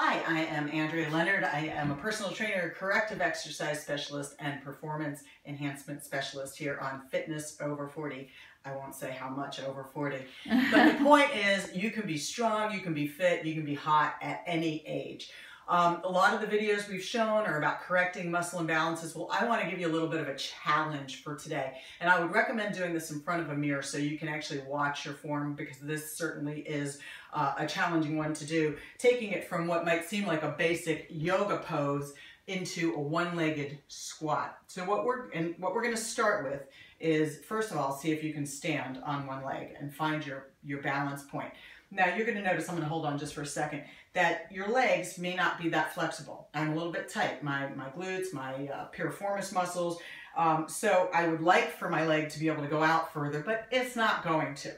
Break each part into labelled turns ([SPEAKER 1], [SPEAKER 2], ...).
[SPEAKER 1] Hi, I am Andrea Leonard. I am a personal trainer, corrective exercise specialist, and performance enhancement specialist here on Fitness Over 40. I won't say how much over 40, but the point is you can be strong, you can be fit, you can be hot at any age. A lot of the videos we've shown are about correcting muscle imbalances. Well, I want to give you a little bit of a challenge for today. And I would recommend doing this in front of a mirror so you can actually watch your form, because this certainly is a challenging one to do. Taking it from what might seem like a basic yoga pose into a one-legged squat. So what we're going to start with is, first of all, see if you can stand on one leg and find your balance point. Now you're going to notice, I'm going to hold on just for a second, that your legs may not be that flexible. I'm a little bit tight, my glutes, my piriformis muscles. So I would like for my leg to be able to go out further, but it's not going to.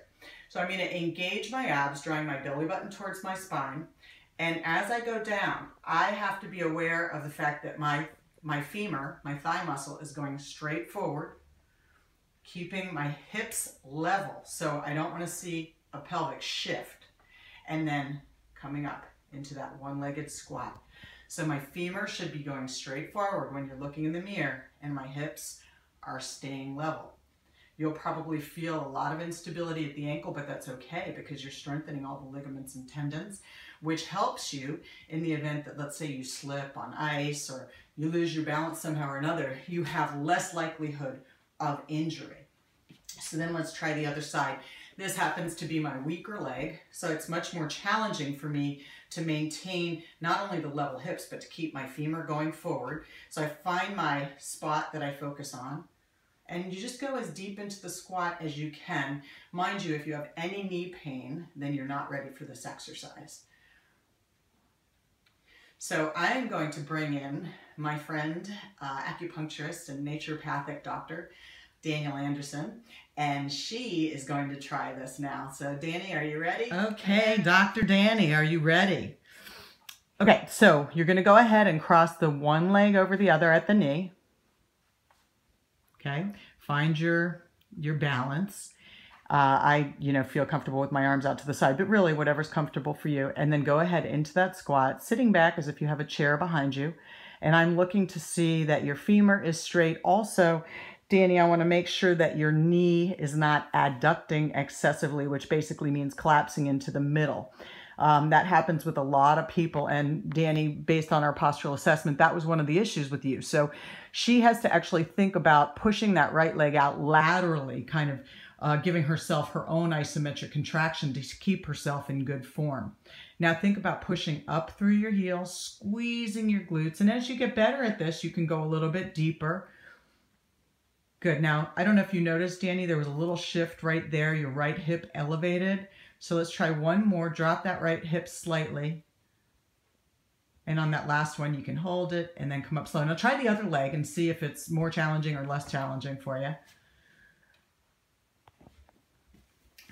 [SPEAKER 1] So I'm going to engage my abs, drawing my belly button towards my spine. And as I go down, I have to be aware of the fact that my femur, my thigh muscle, is going straight forward, keeping my hips level. So I don't want to see a pelvic shift, and then coming up into that one-legged squat. So my femur should be going straight forward when you're looking in the mirror, and my hips are staying level. You'll probably feel a lot of instability at the ankle, but that's okay because you're strengthening all the ligaments and tendons, which helps you in the event that, let's say, you slip on ice or you lose your balance somehow or another, you have less likelihood of injury. So then let's try the other side. This happens to be my weaker leg, so it's much more challenging for me to maintain not only the level hips, but to keep my femur going forward. So I find my spot that I focus on, and you just go as deep into the squat as you can. Mind you, if you have any knee pain, then you're not ready for this exercise. So I am going to bring in my friend, acupuncturist and naturopathic doctor, Daniel Anderson, and she is going to try this now. So Danny, are you ready?
[SPEAKER 2] Okay, Dr. Danny, are you ready? Okay, so you're going to go ahead and cross the one leg over the other at the knee. Okay, find your balance. I feel comfortable with my arms out to the side, but really whatever's comfortable for you. And then go ahead into that squat, sitting back as if you have a chair behind you. And I'm looking to see that your femur is straight. Also, Danny, I want to make sure that your knee is not adducting excessively, which basically means collapsing into the middle. That happens with a lot of people. And Danny, based on our postural assessment, that was one of the issues with you. So she has to actually think about pushing that right leg out laterally, kind of giving herself her own isometric contraction to keep herself in good form. Now think about pushing up through your heels, squeezing your glutes. And as you get better at this, you can go a little bit deeper. Good. Now, I don't know if you noticed, Danny, there was a little shift right there. Your right hip elevated. So let's try one more. Drop that right hip slightly. And on that last one, you can hold it and then come up slow. Now try the other leg and see if it's more challenging or less challenging for you.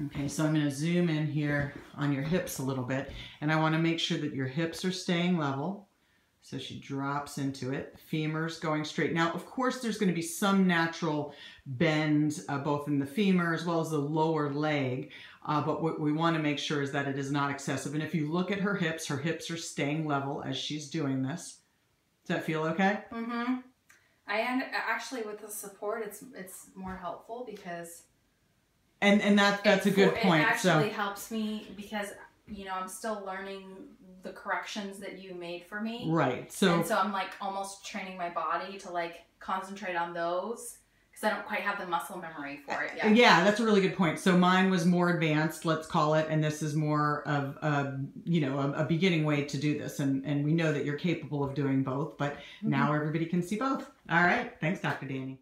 [SPEAKER 2] Okay, so I'm going to zoom in here on your hips a little bit. And I want to make sure that your hips are staying level. So she drops into it, femur's going straight. Now, of course, there's going to be some natural bend both in the femur as well as the lower leg. But what we want to make sure is that it is not excessive. And if you look at her hips are staying level as she's doing this. Does that feel okay?
[SPEAKER 3] Mm-hmm. Actually, with the support, it's more helpful because...
[SPEAKER 2] And that's a good point.
[SPEAKER 3] It actually helps me because... I'm still learning the corrections that you made for me.
[SPEAKER 2] Right.
[SPEAKER 3] So I'm like almost training my body to like concentrate on those because I don't quite have the muscle memory for it yet.
[SPEAKER 2] Yeah, that's a really good point. So mine was more advanced, let's call it, and this is more of a beginning way to do this. And we know that you're capable of doing both, but now everybody can see both. All right. Thanks, Dr. Danny.